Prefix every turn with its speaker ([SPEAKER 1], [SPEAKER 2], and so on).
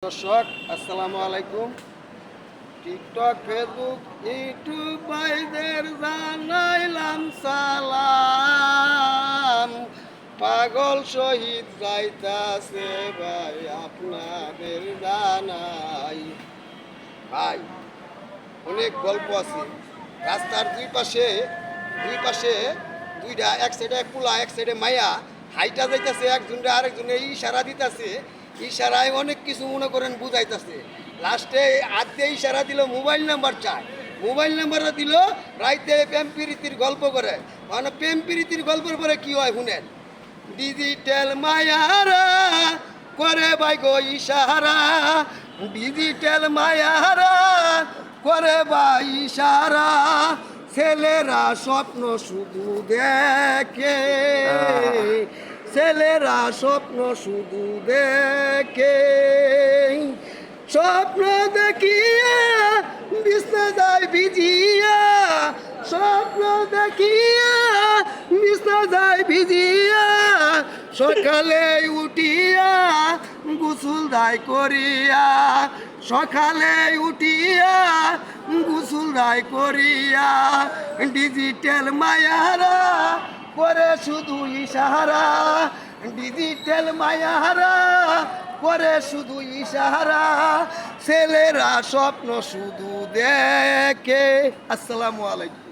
[SPEAKER 1] দর্শক আসসালামু আলাইকুম। টিকটক, ফেসবুক, ইউটিউব ভাইদের জানাইলাম সালাম। পাগল শহীদ যাইতাছে ভাই আপনাদের জানাই। ভাই অনেক গল্প আছে। রাস্তার দুই পাশে দুইটা, এক সাইডে কুলা এক সাইডে মায়া হাইটা যাইতেছে, একজনটা আরেকজনে ইশারা দিতেছে। ইশারায় অনেক কিছু মনে করেন বুঝাইতেছে। লাস্টে আজকে ইশারা দিল মোবাইল নাম্বার চায়, মোবাইল নাম্বারও দিল। রাইতে প্রেম প্রীতির গল্প করে, মানে প্রেম প্রীতির গল্পের পরে কি হয় শুনেন। ডিজিটাল মায়ারা করে ভাই গো ইশারা, ডিজিটাল মায়ারা করে ভাই ইশারা। ছেলেরা স্বপ্ন শুধু দেখে, ছেলেরা স্বপ্ন শুধু দেখে। স্বপ্ন দেখিয়া বিছনা যায় ভিজিয়া, স্বপ্ন দেখিয়া বিছনা যায় ভিজিয়া। সকালে উঠিয়া গোসল দায় করিয়া, সকালে উঠিয়া গোসল দায় করিয়া। ডিজিটাল মায়ারা করে শুধু ইশারা, ডিজিটাল মায়ারা করে শুধু ইশারা। ছেলেরা স্বপ্ন শুধু দেখে। আসসালামু আলাইকুম।